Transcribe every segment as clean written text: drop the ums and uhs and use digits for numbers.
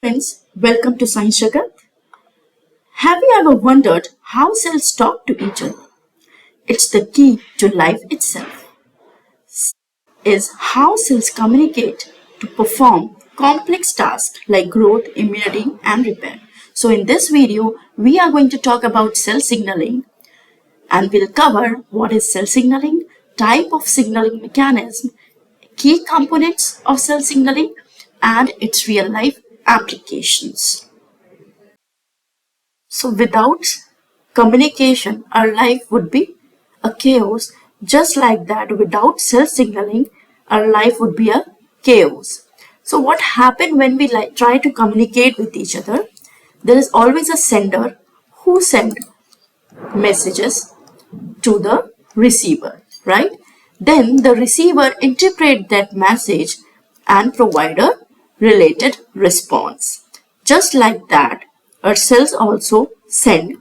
Friends, welcome to Science Jagat. Have you ever wondered how cells talk to each other? It's the key to life itself. Is how cells communicate to perform complex tasks like growth, immunity, and repair. So in this video, we are going to talk about cell signaling and we'll cover what is cell signaling, type of signaling mechanism, key components of cell signaling, and its real life applications. So without communication, our life would be a chaos. Just like that, without cell signaling, our life would be a chaos. So what happens when we try to communicate with each other? There is always a sender who sends messages to the receiver, right? Then the receiver interprets that message and provide a related response. Just like that, our cells also send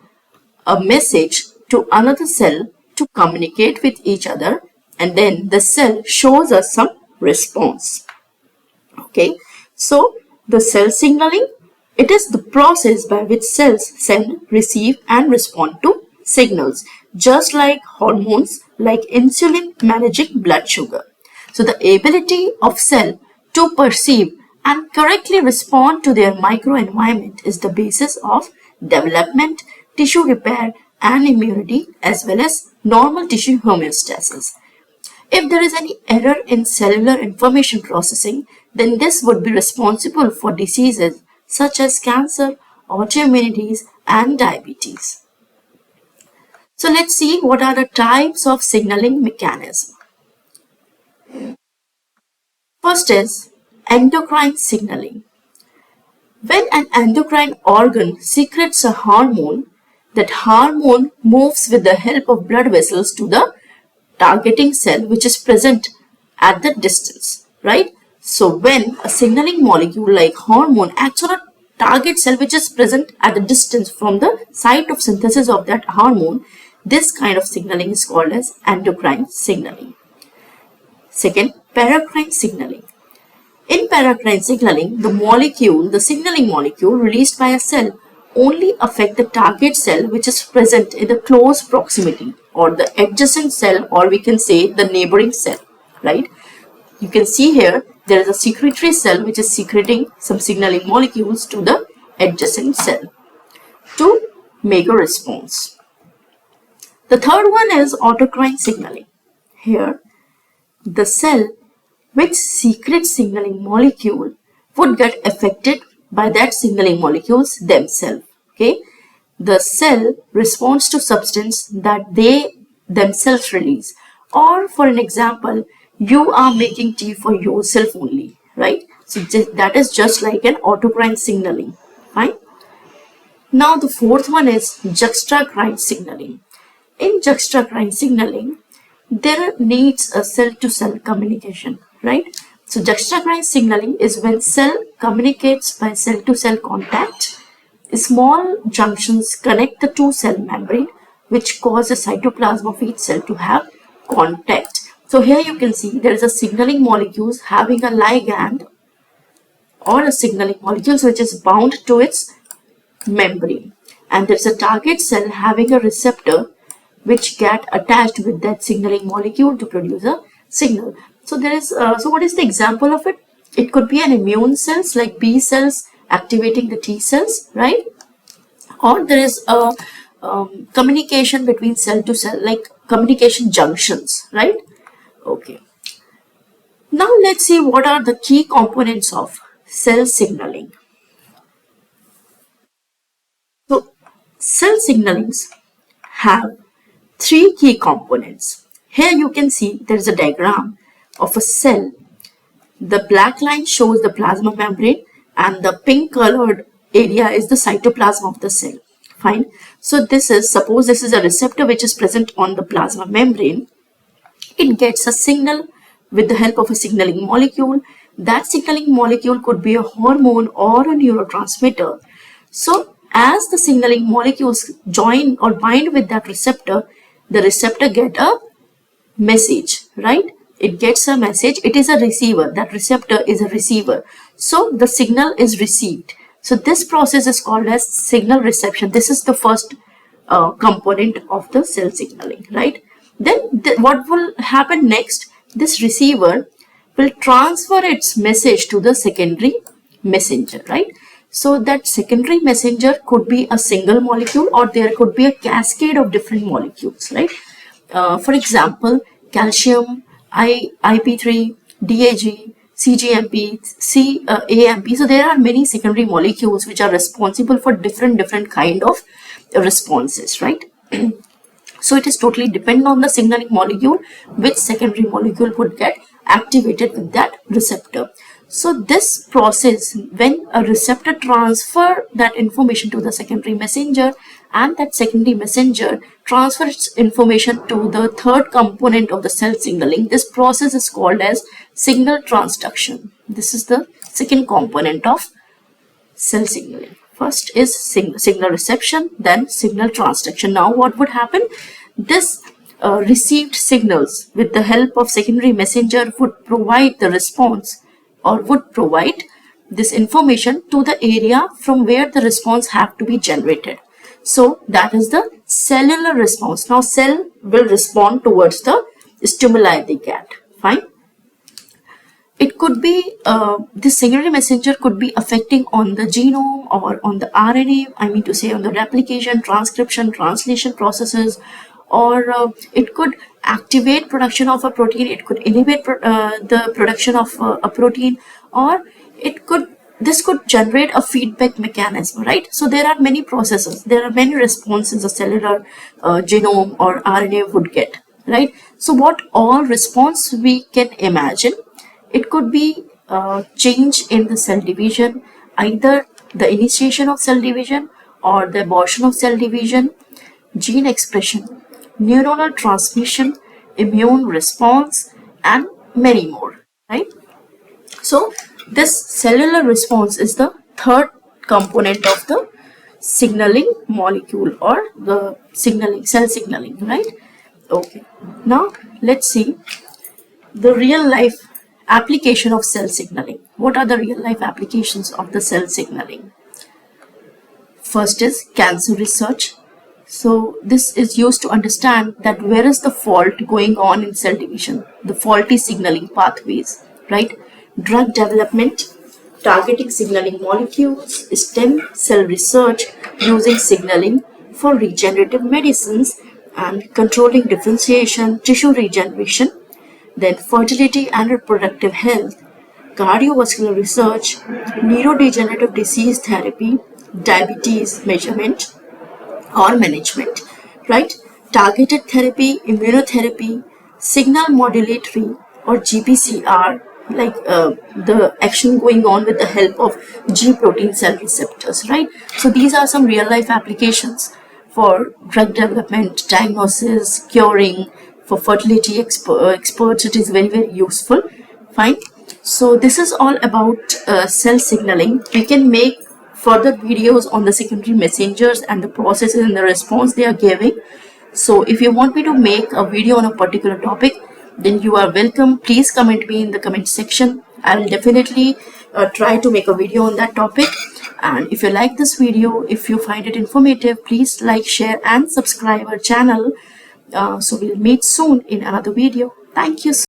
a message to another cell to communicate with each other, and then the cell shows us some response. Okay, so the cell signaling, it is the process by which cells send, receive and respond to signals, just like hormones like insulin managing blood sugar. So the ability of cell to perceive and correctly respond to their microenvironment is the basis of development, tissue repair and immunity, as well as normal tissue homeostasis. If there is any error in cellular information processing, then this would be responsible for diseases such as cancer, autoimmunities and diabetes. So let's see what are the types of signaling mechanism. First is endocrine signaling. When an endocrine organ secretes a hormone, that hormone moves with the help of blood vessels to the targeting cell which is present at the distance, right? So when a signaling molecule like hormone acts on a target cell which is present at the distance from the site of synthesis of that hormone, this kind of signaling is called as endocrine signaling. Second, paracrine signaling. In paracrine signaling, the signaling molecule released by a cell only affect the target cell which is present in the close proximity, or the adjacent cell, or we can say the neighboring cell, right? You can see here there is a secretory cell which is secreting some signaling molecules to the adjacent cell to make a response. The third one is autocrine signaling. Here, the cell which secretes signaling molecule would get affected by that signaling molecules themselves. Okay, the cell responds to substance that they themselves release. Or for an example, you are making tea for yourself only, right? So that is just like an autocrine signaling. Fine. Now the fourth one is juxtacrine signaling. In juxtacrine signaling, there needs a cell-to-cell communication, right? So juxtacrine signaling is when cell communicates by cell-to-cell contact. Small junctions connect the two cell membrane, which cause the cytoplasm of each cell to have contact. So here you can see there is a signaling molecules having a ligand or a signaling molecules which is bound to its membrane, and there is a target cell having a receptor which get attached with that signaling molecule to produce a signal. So there is so what is the example of it? It could be an immune cells like B cells activating the T cells, right? Or there is a communication between cell to cell, like communication junctions, right? Okay. Now let's see what are the key components of cell signaling. So cell signalings have three key components. Here you can see there is a diagram of a cell. The black line shows the plasma membrane and the pink colored area is the cytoplasm of the cell. Fine. So suppose this is a receptor which is present on the plasma membrane. It gets a signal with the help of a signaling molecule. That signaling molecule could be a hormone or a neurotransmitter. So as the signaling molecules join or bind with that receptor, the receptor get a message, right? It gets a message. It is a receiver. That receptor is a receiver. So the signal is received. So this process is called as signal reception. This is the first component of the cell signaling, right? Then what will happen next? This receiver will transfer its message to the secondary messenger, right? So that secondary messenger could be a single molecule, or there could be a cascade of different molecules, right? For example, calcium, IP3, DAG, CGMP, AMP. So there are many secondary molecules which are responsible for different kind of responses, right? So it is totally dependent on the signaling molecule which secondary molecule would get activated with that receptor. So this process, when a receptor transfer that information to the secondary messenger, and that secondary messenger transfers information to the third component of the cell signaling, this process is called as signal transduction. This is the second component of cell signaling. First is signal reception, then signal transduction. Now what would happen? This received signals with the help of secondary messenger would provide the response, or would provide this information to the area from where the response have to be generated. So that is the cellular response. Now cell will respond towards the stimuli they get. Fine. It could be, this secondary messenger could be affecting on the genome or on the RNA, I mean to say on the replication, transcription, translation processes, or it could activate production of a protein, it could inhibit the production of a protein, or this could generate a feedback mechanism, right? So there are many processes, there are many responses a cellular genome or RNA would get, right? So what all response we can imagine? It could be change in the cell division, either the initiation of cell division or the abortion of cell division, gene expression, neuronal transmission, immune response, and many more, right? So this cellular response is the third component of the signaling molecule, or the signaling, cell signaling, right? Okay, now let's see the real life application of cell signaling. What are the real life applications of the cell signaling? First is cancer research. So this is used to understand that where is the fault going on in cell division, the faulty signaling pathways, right? Drug development, targeting signaling molecules, stem cell research using signaling for regenerative medicines and controlling differentiation, tissue regeneration, then fertility and reproductive health, cardiovascular research, neurodegenerative disease therapy, diabetes measurement or management, right? Targeted therapy, immunotherapy, signal modulatory or GPCR, like the action going on with the help of G protein cell receptors, right? So these are some real life applications for drug development, diagnosis, curing. For fertility experts, it is very useful. Fine. So this is all about cell signaling. We can make further videos on the secondary messengers and the processes and the response they are giving. So if you want me to make a video on a particular topic, then you are welcome. Please comment me in the comment section. I will definitely try to make a video on that topic. And if you like this video, if you find it informative, please like, share and subscribe our channel. So we'll meet soon in another video. Thank you.